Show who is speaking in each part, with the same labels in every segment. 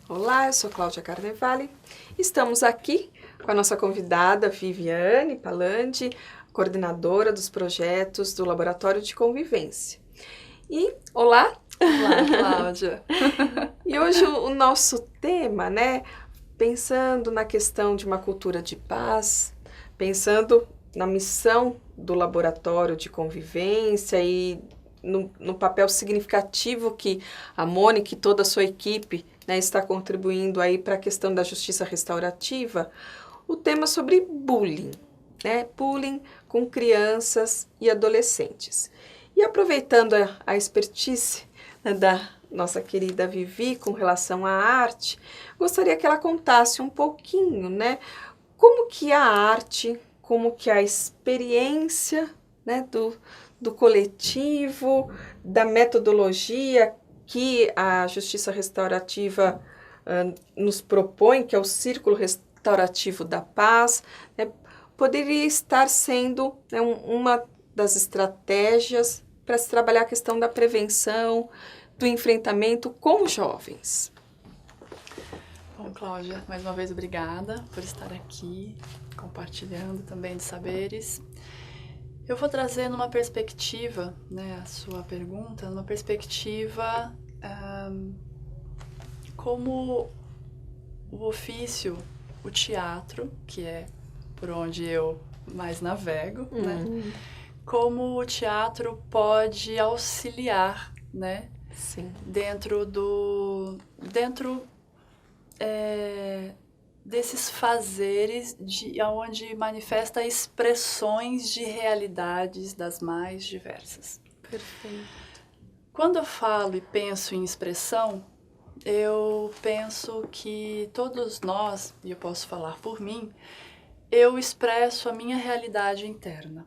Speaker 1: Olá, eu sou Cláudia Carnevale. Estamos aqui com a nossa convidada Viviane Palandi, coordenadora dos projetos do Laboratório de Convivência. E olá!
Speaker 2: Olá, Cláudia!
Speaker 1: E hoje o nosso tema, pensando na questão de uma cultura de paz, pensando na missão do Laboratório de Convivência e no papel significativo que a Mônica e toda a sua equipe está contribuindo aí para a questão da justiça restaurativa, o tema sobre bullying, bullying com crianças e adolescentes. E aproveitando a expertise da nossa querida Vivi com relação à arte, gostaria que ela contasse um pouquinho, como que a arte, como que a experiência, do coletivo, da metodologia que a justiça restaurativa nos propõe, que é o Círculo Restaurativo da Paz, poderia estar sendo uma das estratégias para se trabalhar a questão da prevenção, do enfrentamento com jovens.
Speaker 2: Bom, Cláudia, mais uma vez obrigada por estar aqui, compartilhando também de saberes. Eu vou trazer numa perspectiva, a sua pergunta, numa perspectiva como o ofício, o teatro, que é por onde eu mais navego, como o teatro pode auxiliar,
Speaker 1: Sim.
Speaker 2: dentro desses fazeres onde manifesta expressões de realidades das mais diversas.
Speaker 1: Perfeito.
Speaker 2: Quando eu falo e penso em expressão, eu penso que todos nós, e eu posso falar por mim, eu expresso a minha realidade interna,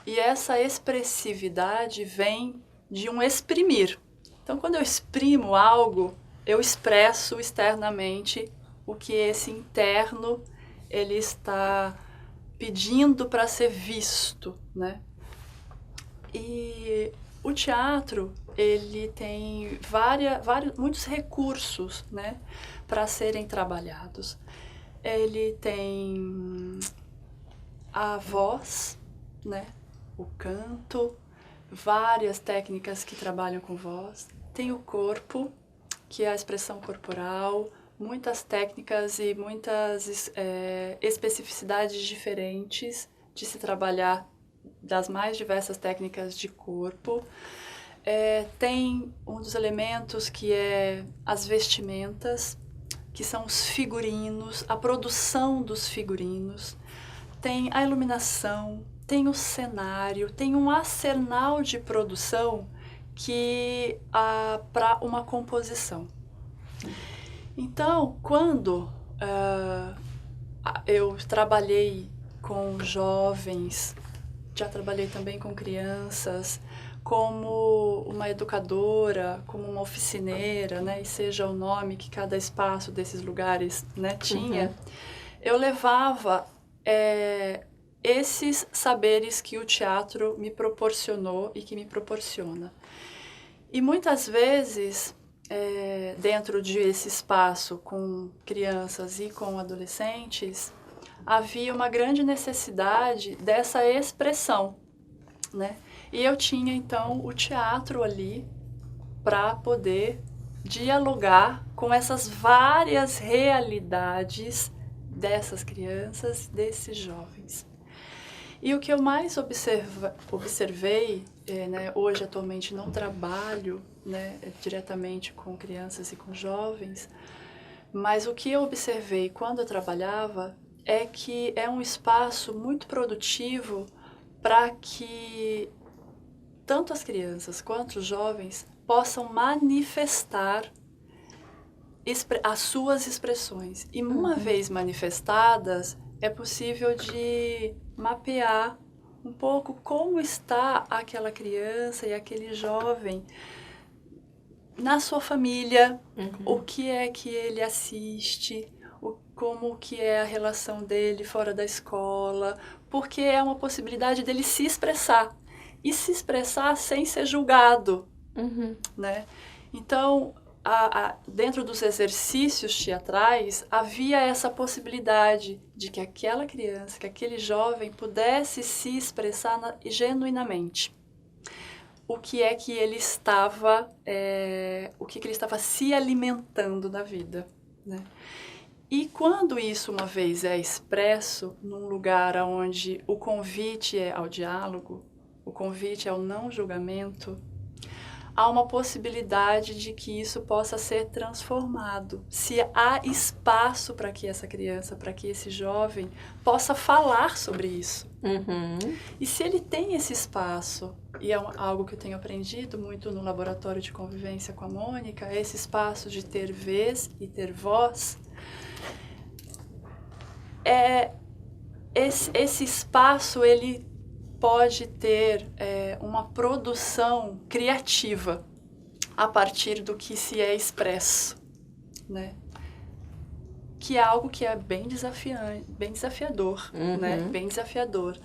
Speaker 2: E essa expressividade vem de um exprimir. Então, quando eu exprimo algo, eu expresso externamente o que esse interno ele está pedindo para ser visto, E o teatro ele tem muitos recursos, para serem trabalhados. Ele tem a voz, o canto, várias técnicas que trabalham com voz. Tem o corpo, que é a expressão corporal, muitas técnicas e muitas especificidades diferentes de se trabalhar das mais diversas técnicas de corpo. Tem um dos elementos que é as vestimentas, que são os figurinos, a produção dos figurinos. Tem a iluminação, tem o cenário, tem um arsenal de produção que para uma composição. Então, quando eu trabalhei com jovens, já trabalhei também com crianças, como uma educadora, como uma oficineira, e seja o nome que cada espaço desses lugares tinha, eu levava esses saberes que o teatro me proporcionou e que me proporciona. E muitas vezes, dentro desse espaço com crianças e com adolescentes, havia uma grande necessidade dessa expressão, E eu tinha, então, o teatro ali para poder dialogar com essas várias realidades dessas crianças, desses jovens. E o que eu mais observei, hoje atualmente não trabalho diretamente com crianças e com jovens, mas o que eu observei quando eu trabalhava é que é um espaço muito produtivo para que tanto as crianças quanto os jovens possam manifestar as suas expressões. E uma vez manifestadas, é possível de mapear um pouco como está aquela criança e aquele jovem na sua família, o que é que ele assiste, como que é a relação dele fora da escola, porque é uma possibilidade dele se expressar. E se expressar sem ser julgado, Então, dentro dos exercícios teatrais, havia essa possibilidade de que aquela criança, que aquele jovem pudesse se expressar genuinamente. O que é que ele estava, ele estava se alimentando da vida, né? E quando isso uma vez é expresso num lugar onde o convite é ao diálogo, o convite é ao não julgamento, há uma possibilidade de que isso possa ser transformado. Se há espaço para que essa criança, para que esse jovem possa falar sobre isso. E se ele tem esse espaço, e é algo que eu tenho aprendido muito no laboratório de convivência com a Mônica, esse espaço de ter vez e ter voz, esse espaço ele pode ter uma produção criativa a partir do que se é expresso, né? Que é algo que é bem desafiante, bem desafiador, né? Bem desafiador.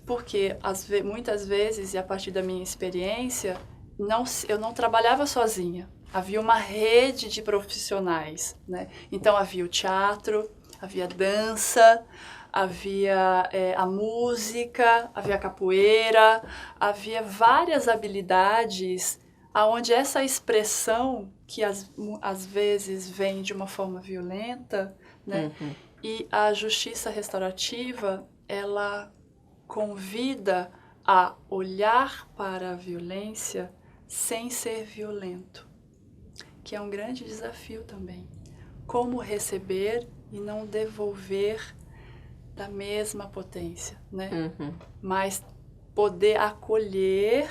Speaker 2: Porque muitas vezes, e a partir da minha experiência, eu não trabalhava sozinha. Havia uma rede de profissionais, né? Então havia o teatro, havia dança, havia a música, havia a capoeira, havia várias habilidades onde essa expressão, que às vezes vem de uma forma violenta, né? E a justiça restaurativa, ela convida a olhar para a violência sem ser violento, que é um grande desafio também. Como receber e não devolver da mesma potência, né? Mas poder acolher,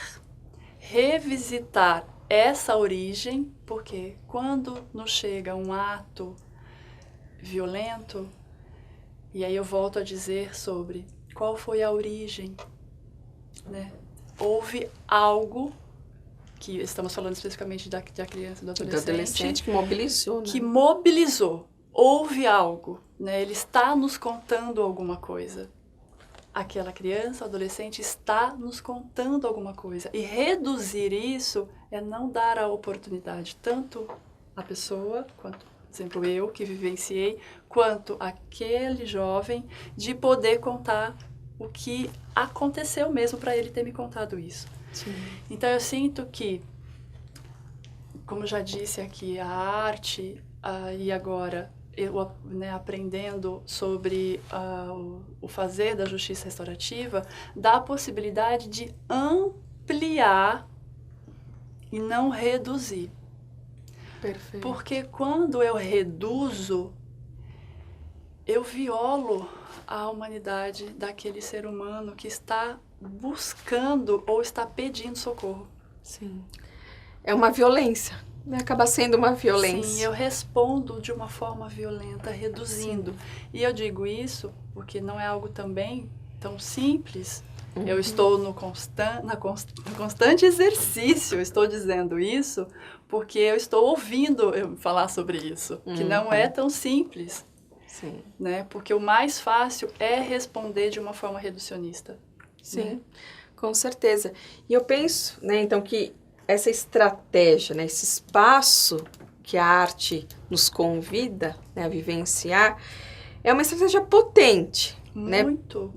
Speaker 2: revisitar essa origem, porque quando nos chega um ato violento, e aí eu volto a dizer sobre qual foi a origem, né? Houve algo, que estamos falando especificamente da criança e do adolescente,
Speaker 1: que mobilizou, né?
Speaker 2: Que mobilizou. Houve algo, né? Ele está nos contando alguma coisa. Aquela criança, adolescente, está nos contando alguma coisa. E reduzir isso é não dar a oportunidade, tanto a pessoa, quanto, por exemplo, eu que vivenciei, quanto aquele jovem, de poder contar o que aconteceu mesmo para ele ter me contado isso.
Speaker 1: Sim.
Speaker 2: Então eu sinto que, como já disse aqui, a arte, e agora eu, né, aprendendo sobre o fazer da justiça restaurativa, dá a possibilidade de ampliar e não reduzir.
Speaker 1: Perfeito.
Speaker 2: Porque quando eu reduzo, eu violo a humanidade daquele ser humano que está buscando ou está pedindo socorro.
Speaker 1: Sim. É uma violência, né? Acaba sendo uma violência.
Speaker 2: Sim, eu respondo de uma forma violenta, reduzindo. Sim. E eu digo isso porque não é algo também tão simples. Eu estou no constante exercício, eu estou dizendo isso porque eu estou ouvindo eu falar sobre isso, que não é tão simples.
Speaker 1: Sim.
Speaker 2: Né? Porque o mais fácil é responder de uma forma reducionista.
Speaker 1: Sim,
Speaker 2: né?
Speaker 1: Com certeza. E eu penso, né, então, que essa estratégia, né, esse espaço que a arte nos convida, né, a vivenciar, é uma estratégia potente, né,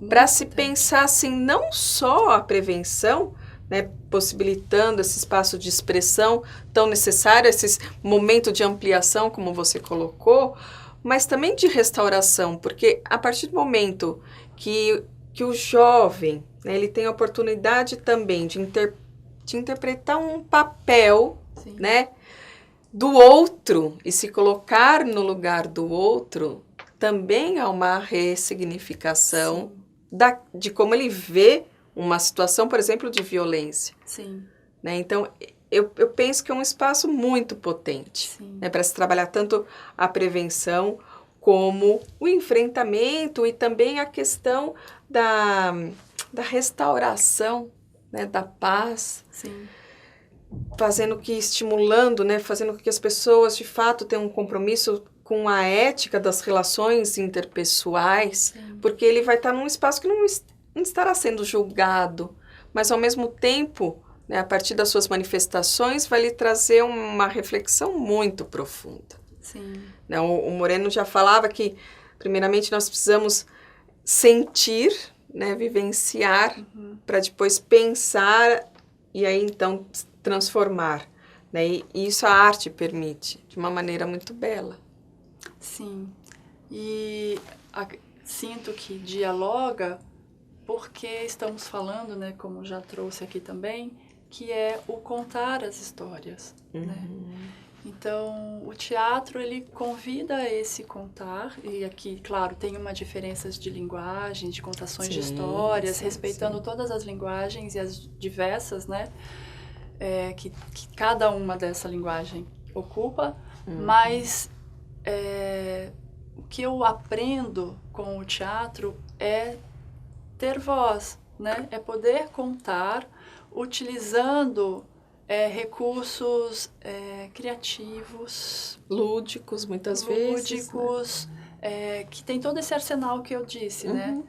Speaker 1: para se pensar assim, não só a prevenção, né, possibilitando esse espaço de expressão tão necessário, esse momento de ampliação, como você colocou, mas também de restauração, porque a partir do momento que o jovem, né, ele tem a oportunidade também de interpretar um papel, né, do outro e se colocar no lugar do outro, também há uma ressignificação de como ele vê uma situação, por exemplo, de violência.
Speaker 2: Sim.
Speaker 1: Né? Então, eu penso que é um espaço muito potente, né, para se trabalhar tanto a prevenção como o enfrentamento e também a questão da restauração, né, da paz.
Speaker 2: Sim.
Speaker 1: Estimulando, né, fazendo com que as pessoas de fato tenham um compromisso com a ética das relações interpessoais, porque ele vai estar num espaço que não estará sendo julgado, mas ao mesmo tempo, né, a partir das suas manifestações, vai lhe trazer uma reflexão muito profunda.
Speaker 2: Sim.
Speaker 1: Né? O Moreno já falava que, primeiramente, nós precisamos sentir, né, vivenciar, para depois pensar e aí, então, transformar. Né? E isso a arte permite, de uma maneira muito bela.
Speaker 2: Sim. E sinto que dialoga porque estamos falando, né, como já trouxe aqui também, que é o contar as histórias, né? Então, o teatro, ele convida a esse contar, e aqui, claro, tem uma diferença de linguagem, de contações de histórias, respeitando todas as linguagens e as diversas, né, que cada uma dessa linguagem ocupa, mas o que eu aprendo com o teatro é ter voz, né? É poder contar utilizando recursos criativos,
Speaker 1: lúdicos, muitas vezes.
Speaker 2: Lúdicos, que tem todo esse arsenal que eu disse, né?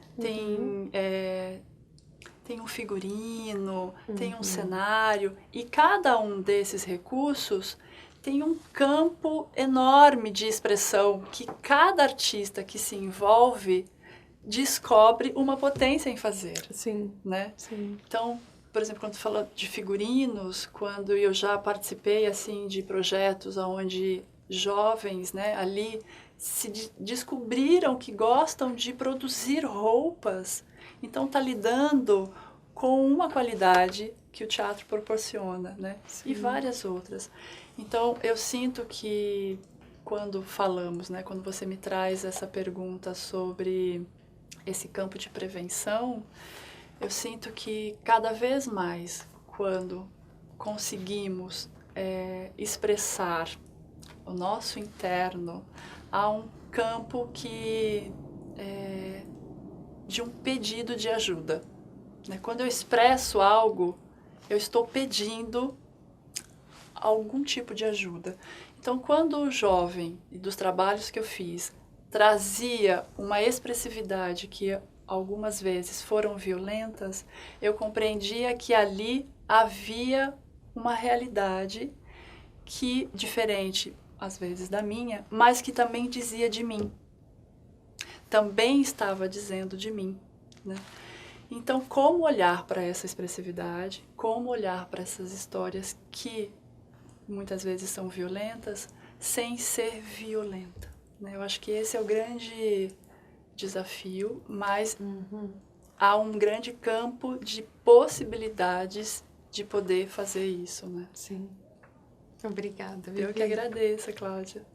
Speaker 2: Tem um figurino, tem um cenário, e cada um desses recursos tem um campo enorme de expressão que cada artista que se envolve descobre uma potência em fazer.
Speaker 1: Sim.
Speaker 2: Né?
Speaker 1: Sim.
Speaker 2: Então, por exemplo, quando tu fala de figurinos, quando eu já participei assim de projetos onde jovens, né, ali se descobriram que gostam de produzir roupas, então tá lidando com uma qualidade que o teatro proporciona, né? E várias outras. Então, eu sinto que quando falamos, né, quando você me traz essa pergunta sobre esse campo de prevenção, eu sinto que cada vez mais, quando conseguimos expressar o nosso interno, há um campo que de um pedido de ajuda. Né? Quando eu expresso algo, eu estou pedindo algum tipo de ajuda. Então, quando o jovem, e dos trabalhos que eu fiz, trazia uma expressividade que algumas vezes foram violentas, eu compreendia que ali havia uma realidade que, diferente às vezes da minha, mas que também dizia de mim. Também estava dizendo de mim, né? Então, como olhar para essa expressividade, como olhar para essas histórias que muitas vezes são violentas, sem ser violenta, né? Eu acho que esse é o grande desafio, mas há um grande campo de possibilidades de poder fazer isso, né?
Speaker 1: Sim. Obrigada, Vivi.
Speaker 2: Eu que agradeço, Cláudia.